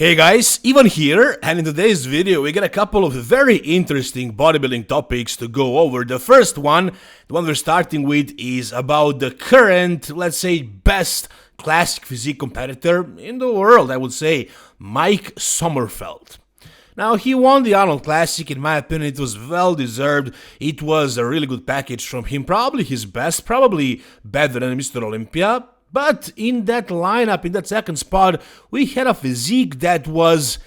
Hey guys, Ivan here, and in today's video we got a couple of very interesting bodybuilding topics to go over. The first one, the one we're starting with, is about the current, let's say, best classic physique competitor in the world, I would say, Mike Sommerfeld. Now, he won the Arnold Classic. In my opinion, it was well deserved. It was a really good package from him, probably his best, probably better than Mr. Olympia. But in that lineup, in that second spot, we had a physique that was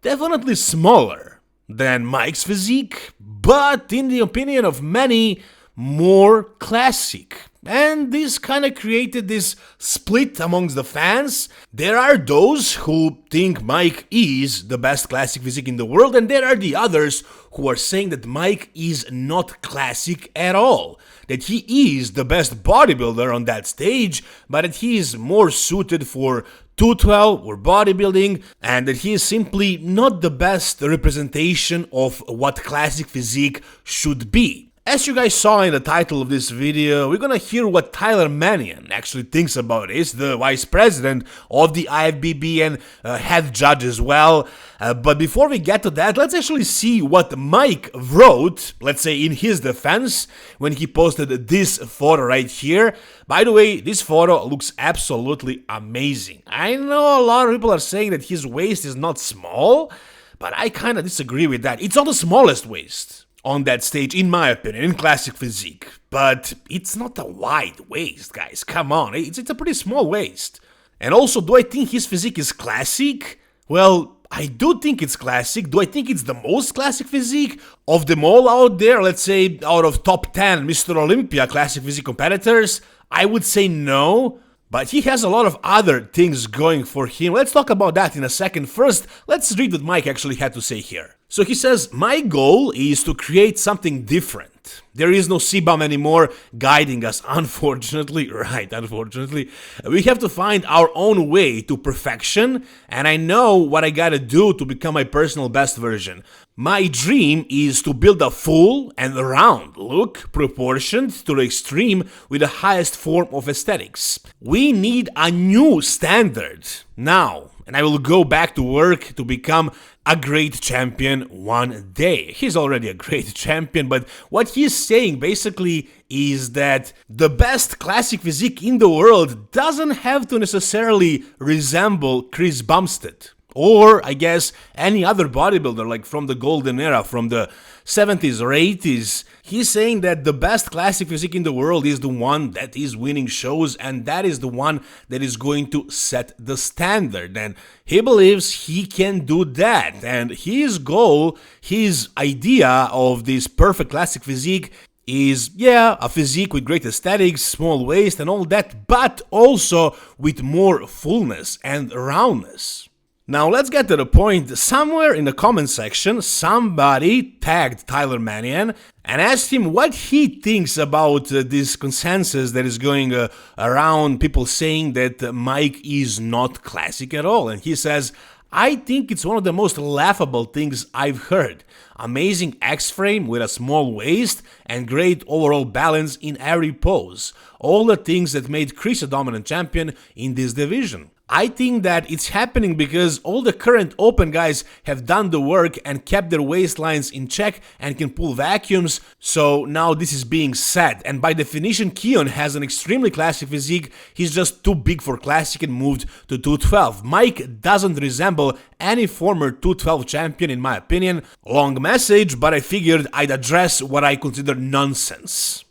definitely smaller than Mike's physique, but in the opinion of many, more classic. And this kind of created this split amongst the fans. There are those who think Mike is the best classic physique in the world, and there are the others who are saying that Mike is not classic at all. That he is the best bodybuilder on that stage, but that he is more suited for 212 or bodybuilding, and that he is simply not the best representation of what classic physique should be. As you guys saw in the title of this video, we're gonna hear what Tyler Mannion actually thinks about it. He's the vice president of the IFBB and head judge as well. But before we get to that, let's actually see what Mike wrote, let's say in his defense, when he posted this photo right here. By the way, this photo looks absolutely amazing. I know a lot of people are saying that his waist is not small, but I kind of disagree with that. It's not the smallest waist on that stage, in my opinion, in classic physique. But it's not a wide waist, guys. Come on, it's a pretty small waist. And also, do I think his physique is classic? Well, I do think it's classic. Do I think it's the most classic physique of them all out there? Let's say out of top 10 Mr. Olympia classic physique competitors, I would say no. But he has a lot of other things going for him. Let's talk about that in a second. First, let's read what Mike actually had to say here. So he says, my goal is to create something different. There is no CBAM anymore guiding us, unfortunately. Right, unfortunately. We have to find our own way to perfection, and I know what I gotta do to become my personal best version. My dream is to build a full and round look proportioned to the extreme with the highest form of aesthetics. We need a new standard now, and I will go back to work to become a great champion one day. He's already a great champion, but what he's saying basically is that the best classic physique in the world doesn't have to necessarily resemble Chris Bumstead. Or, I guess, any other bodybuilder, like from the golden era, from the 70s or 80s. He's saying that the best classic physique in the world is the one that is winning shows, and that is the one that is going to set the standard. And he believes he can do that. And his goal, his idea of this perfect classic physique is, yeah, a physique with great aesthetics, small waist and all that, but also with more fullness and roundness. Now let's get to the point. Somewhere in the comment section, somebody tagged Tyler Mannion and asked him what he thinks about this consensus that is going around, people saying that Mike is not classic at all. And he says, I think it's one of the most laughable things I've heard. Amazing X-frame with a small waist and great overall balance in every pose. All the things that made Chris a dominant champion in this division. I think that it's happening because all the current open guys have done the work and kept their waistlines in check and can pull vacuums, so now this is being said. And by definition, Keon has an extremely classic physique. He's just too big for classic and moved to 212. Mike doesn't resemble any former 212 champion in my opinion. Long message, but I figured I'd address what I consider nonsense.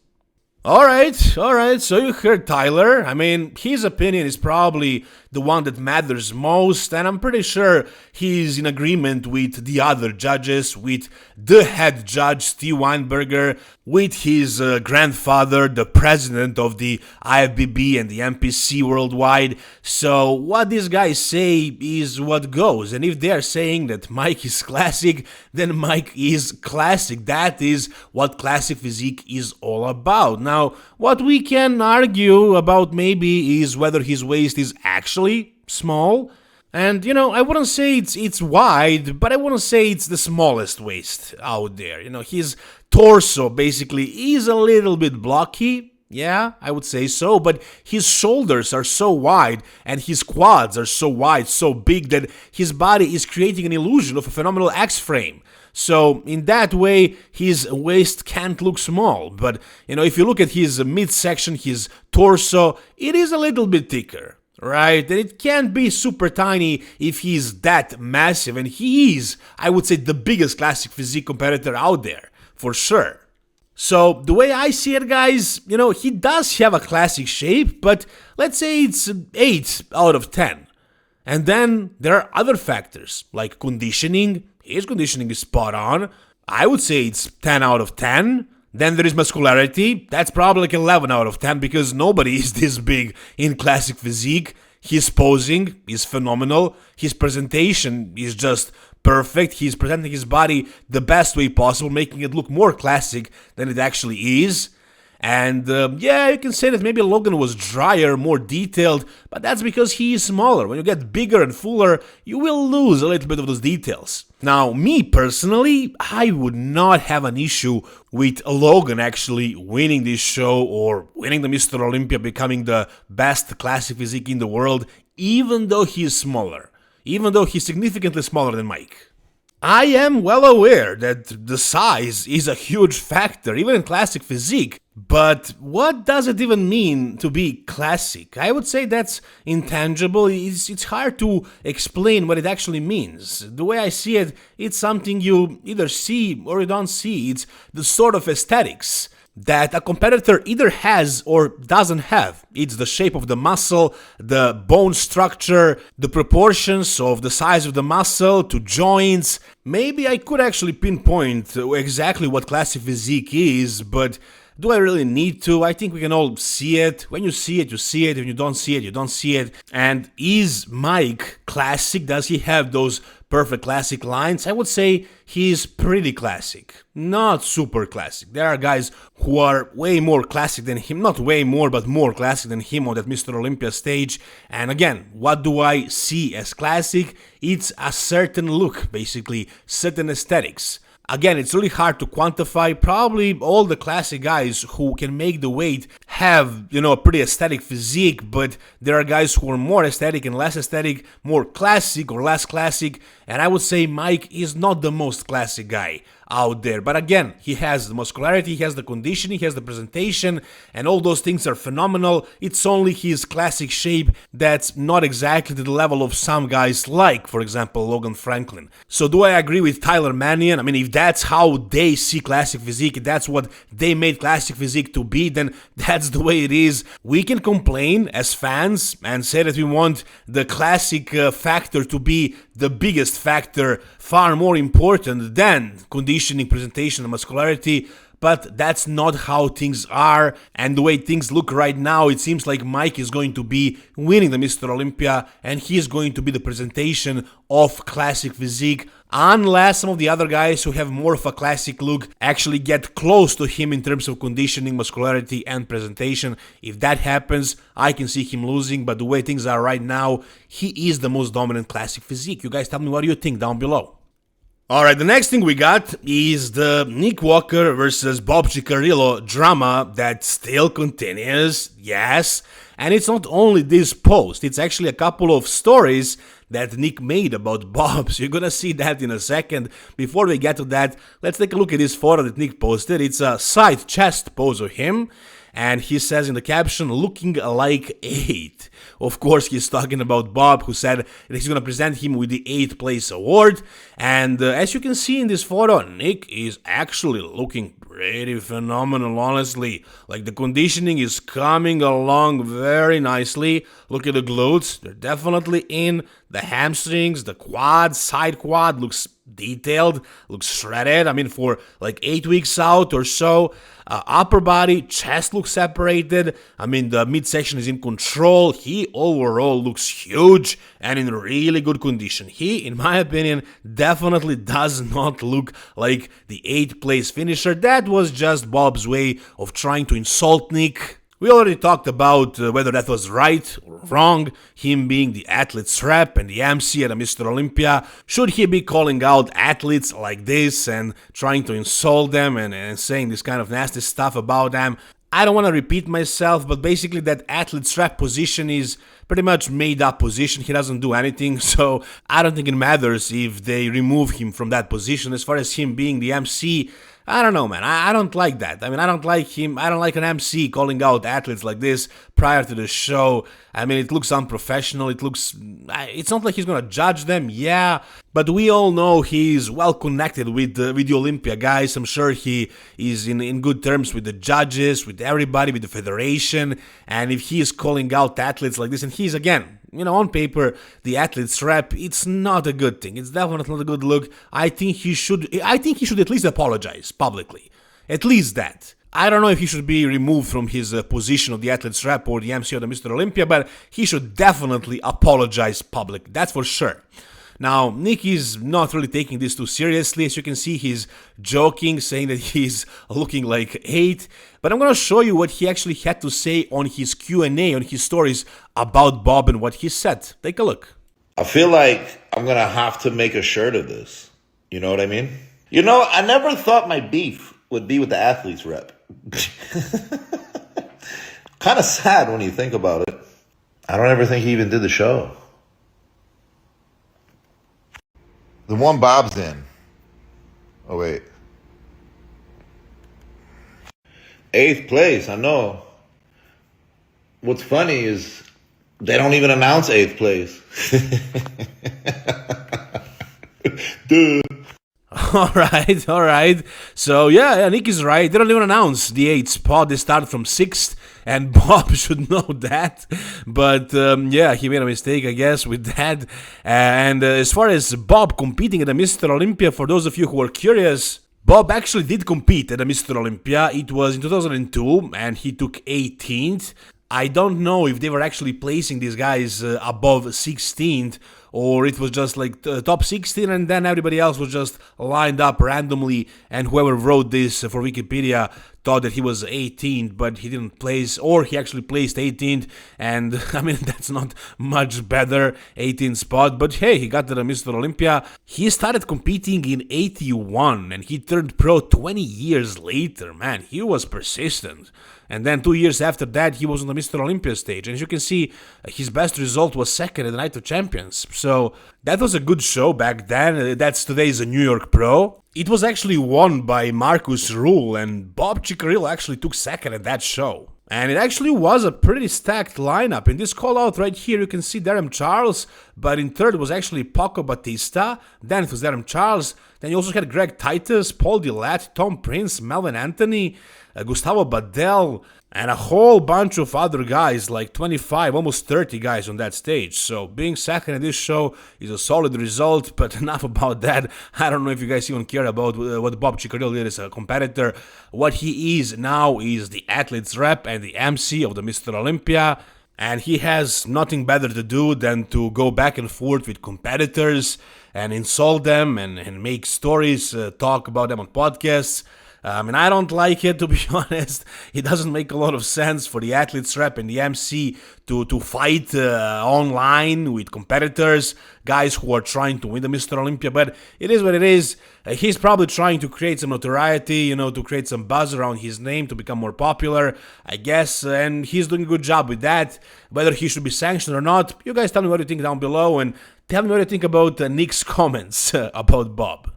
Alright, so you heard Tyler. I mean, his opinion is probably the one that matters most, and I'm pretty sure he's in agreement with the other judges, with the head judge, Steve Weinberger, with his grandfather, the president of the IFBB and the MPC worldwide. So what these guys say is what goes, and if they are saying that Mike is classic, then Mike is classic. That is what classic physique is all about. Now, what we can argue about maybe is whether his waist is actually small. And, you know, I wouldn't say it's wide, but I wouldn't say it's the smallest waist out there. You know, his torso basically is a little bit blocky. Yeah, I would say so, but his shoulders are so wide and his quads are so wide, so big that his body is creating an illusion of a phenomenal X-frame. So in that way, his waist can't look small, but if you look at his midsection, his torso, it is a little bit thicker. Right? And it can't be super tiny if he's that massive, and he is, I would say, the biggest classic physique competitor out there, for sure. So, the way I see it, guys, he does have a classic shape, but let's say it's 8 out of 10. And then there are other factors, like conditioning. His conditioning is spot on. I would say it's 10 out of 10. Then there is muscularity. That's probably like 11 out of 10 because nobody is this big in classic physique. His posing is phenomenal. His presentation is just perfect. He's presenting his body the best way possible, making it look more classic than it actually is. And yeah, you can say that maybe Logan was drier, more detailed, but that's because he is smaller. When you get bigger and fuller, you will lose a little bit of those details. Now, me personally, I would not have an issue with Logan actually winning this show or winning the Mr. Olympia, becoming the best classic physique in the world, even though he is smaller. Even though he's significantly smaller than Mike. I am well aware that the size is a huge factor, even in classic physique, but what does it even mean to be classic? I would say that's intangible. It's hard to explain what it actually means. The way I see it, it's something you either see or you don't see. It's the sort of aesthetics that a competitor either has or doesn't have. It's the shape of the muscle, the bone structure, the proportions of the size of the muscle to joints. Maybe I could actually pinpoint exactly what classic physique is, but do I really need to? I think we can all see it. When you see it, you see it. When you don't see it, you don't see it. And is Mike classic? Does he have those perfect classic lines? I would say he's pretty classic. Not super classic. There are guys who are way more classic than him. Not way more, but more classic than him on that Mr. Olympia stage. And again, what do I see as classic? It's a certain look, basically. Certain aesthetics. Again, it's really hard to quantify. Probably all the classic guys who can make the weight have, a pretty aesthetic physique, but there are guys who are more aesthetic and less aesthetic, more classic or less classic, and I would say Mike is not the most classic guy out there. But again, he has the muscularity, he has the conditioning, he has the presentation, and all those things are phenomenal. It's only his classic shape that's not exactly to the level of some guys like, for example, Logan Franklin. So do I agree with Tyler Mannion? I mean, if that's how they see classic physique, that's what they made classic physique to be, then that's the way it is. We can complain as fans and say that we want the classic factor to be the biggest factor, far more important than conditioning, presentation, and muscularity, but that's not how things are, and the way things look right now, it seems like Mike is going to be winning the Mr. Olympia, and he is going to be the presentation of classic physique, unless some of the other guys who have more of a classic look actually get close to him in terms of conditioning, muscularity, and presentation. If that happens, I can see him losing, but the way things are right now, he is the most dominant classic physique. You guys tell me what you think down below. Alright, the next thing we got is the Nick Walker versus Bob Cicherillo drama that still continues, yes, and it's not only this post, it's actually a couple of stories that Nick made about Bob, so you're gonna see that in a second. Before we get to that, let's take a look at this photo that Nick posted. It's a side chest pose of him, and he says in the caption, looking like 8. Of course, he's talking about Bob, who said that he's going to present him with the 8th place award. And as you can see in this photo, Nick is actually looking pretty phenomenal, honestly. Like, the conditioning is coming along very nicely. Look at the glutes, they're definitely in. The hamstrings, the quad, side quad looks detailed, looks shredded. I mean, for like 8 weeks out or so. Upper body, chest looks separated. I mean, the midsection is in control. He overall looks huge and in really good condition. He, in my opinion, definitely does not look like the 8th place finisher. That was just Bob's way of trying to insult Nick. We already talked about whether that was right or wrong, him being the athlete's rep and the MC at a Mr. Olympia. Should he be calling out athletes like this and trying to insult them and saying this kind of nasty stuff about them? I don't want to repeat myself, but basically that athlete's rep position is pretty much made up position. He doesn't do anything, so I don't think it matters if they remove him from that position. As far as him being the MC, I don't know, man. I don't like that. I mean, I don't like him. I don't like an MC calling out athletes like this prior to the show. I mean, it looks unprofessional. It's not like he's gonna judge them, yeah, but we all know he's well connected with the Olympia guys. I'm sure he is in good terms with the judges, with everybody, with the federation, and if he is calling out athletes like this, and he's, again, on paper, the athlete's rep, it's not a good thing. It's definitely not a good look. I think he should at least apologize publicly. At least that. I don't know if he should be removed from his position of the athlete's rep or the MC of the Mr. Olympia, but he should definitely apologize publicly. That's for sure. Now, Nick is not really taking this too seriously. As you can see, he's joking, saying that he's looking like 8. But I'm going to show you what he actually had to say on his Q&A, on his stories about Bob and what he said. Take a look. I feel like I'm going to have to make a shirt of this. You know what I mean? I never thought my beef would be with the athlete's rep. Kind of sad when you think about it. I don't ever think he even did the show. The one Bob's in. Oh, wait. 8th place, I know. What's funny is they don't even announce 8th place. Duh. All right. So, yeah, Nick is right. They don't even announce the 8th spot. They start from 6th, and Bob should know that. But, yeah, he made a mistake, I guess, with that. And as far as Bob competing at the Mr. Olympia, for those of you who are curious, Bob actually did compete at the Mr. Olympia. It was in 2002, and he took 18th. I don't know if they were actually placing these guys above 16th, or it was just like top 16 and then everybody else was just lined up randomly, and whoever wrote this for Wikipedia thought that he was 18th, but he didn't place, or he actually placed 18th, and I mean, that's not much better, 18th spot, but hey, he got to the Mr. Olympia. He started competing in 81, and he turned pro 20 years later. Man, he was persistent. And then 2 years after that, he was on the Mr. Olympia stage. And as you can see, his best result was second at the Night of Champions. So that was a good show back then. That's today's New York Pro. It was actually won by Marcus Rule, and Bob Cicherillo actually took second at that show. And it actually was a pretty stacked lineup. In this call-out right here, you can see Darren Charles, but in third was actually Paco Batista. Then it was Darren Charles. Then you also had Greg Titus, Paul Dillette, Tom Prince, Melvin Anthony, Gustavo Badell, and a whole bunch of other guys, like 25, almost 30 guys on that stage. So being second at this show is a solid result, but enough about that. I don't know if you guys even care about what Bob Cicherillo did as a competitor. What he is now is the athlete's rep and the MC of the Mr. Olympia, and he has nothing better to do than to go back and forth with competitors and insult them and make stories, talk about them on podcasts. And I don't like it, to be honest. It doesn't make a lot of sense for the athlete's rep and the MC to fight online with competitors, guys who are trying to win the Mr. Olympia, but it is what it is. He's probably trying to create some notoriety, to create some buzz around his name, to become more popular, I guess, and he's doing a good job with that. Whether he should be sanctioned or not, you guys tell me what you think down below, and tell me what you think about Nick's comments about Bob.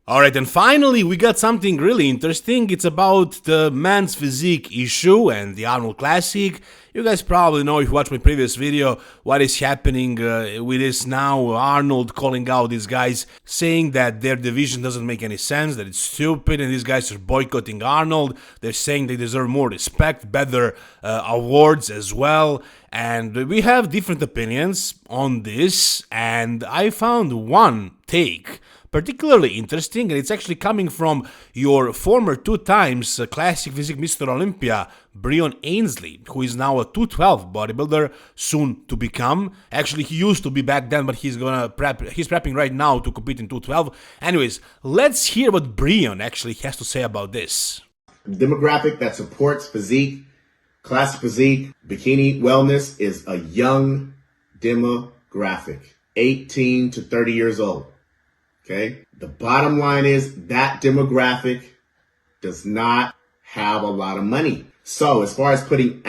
Alright, and finally we got something really interesting. It's about the men's physique issue and the Arnold Classic. You guys probably know, if you watched my previous video, what is happening with this now. Arnold calling out these guys, saying that their division doesn't make any sense, that it's stupid, and these guys are boycotting Arnold. They're saying they deserve more respect, better awards as well. And we have different opinions on this, and I found one take particularly interesting, and it's actually coming from your former 2 times Classic Physique Mr. Olympia, Breon Ainsley, who is now a 212 bodybuilder, soon to become. Actually, he used to be back then, but he's prepping right now to compete in 212. Anyways, let's hear what Breon actually has to say about this. Demographic that supports physique, classic physique, bikini wellness is a young demographic, 18 to 30 years old. Okay. The bottom line is that demographic does not have a lot of money. So as far as putting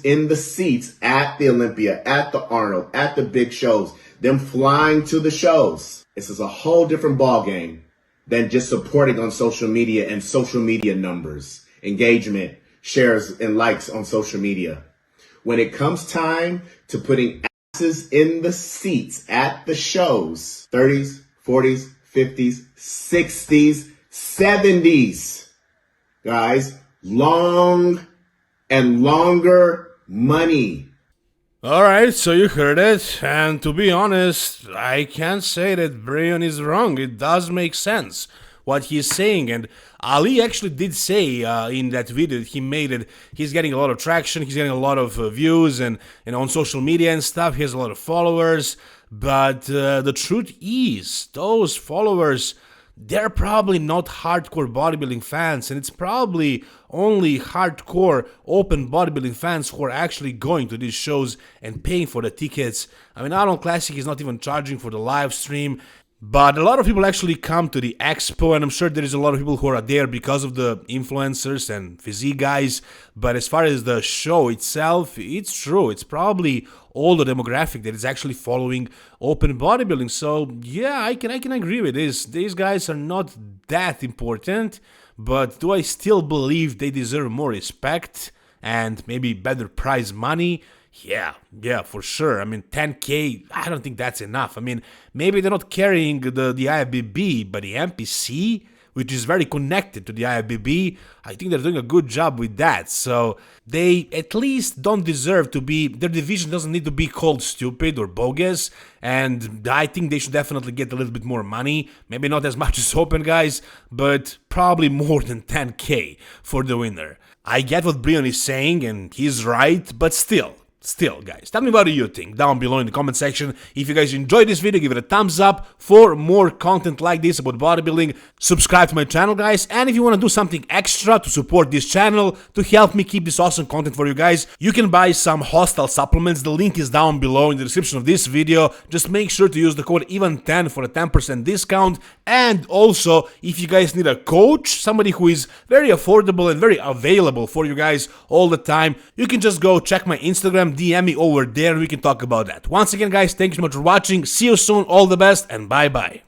in the seats at the Olympia, at the Arnold, at the big shows, them flying to the shows, this is a whole different ball game than just supporting on social media and social media numbers, engagement, shares, and likes on social media. When it comes time to putting asses in the seats at the shows, 30s, 40s, 50s, 60s, 70s, guys, long and longer money. Alright, so you heard it, and to be honest, I can't say that Breon is wrong. It does make sense what he's saying, and Ali actually did say in that video that he made it, he's getting a lot of traction, he's getting a lot of views and on social media and stuff, he has a lot of followers, but the truth is, those followers, they're probably not hardcore bodybuilding fans, and it's probably only hardcore open bodybuilding fans who are actually going to these shows and paying for the tickets. I mean, Arnold Classic is not even charging for the live stream, but a lot of people actually come to the expo, and I'm sure there is a lot of people who are there because of the influencers and physique guys, but as far as the show itself, it's true, it's probably all the demographic that is actually following open bodybuilding. So yeah, I can agree with this. These guys are not that important, but do I still believe they deserve more respect and maybe better prize money? Yeah, for sure. I mean, 10K, I don't think that's enough. I mean, maybe they're not carrying the IFBB, but the MPC, which is very connected to the IFBB, I think they're doing a good job with that. So they at least don't deserve to be, their division doesn't need to be called stupid or bogus, and I think they should definitely get a little bit more money. Maybe not as much as Open guys, but probably more than 10K for the winner. I get what Breon is saying, and he's right, but still, guys, tell me what do you think down below in the comment section. If you guys enjoyed this video, give it a thumbs up. For more content like this about bodybuilding, subscribe to my channel, guys. And if you want to do something extra to support this channel, to help me keep this awesome content for you guys, you can buy some hostile supplements. The link is down below in the description of this video. Just make sure to use the code EVEN10 for a 10% discount. And also, if you guys need a coach, somebody who is very affordable and very available for you guys all the time, you can just go check my Instagram, DM me over there, and we can talk about that. Once again, guys, thank you so much for watching. See you soon, all the best, and bye-bye.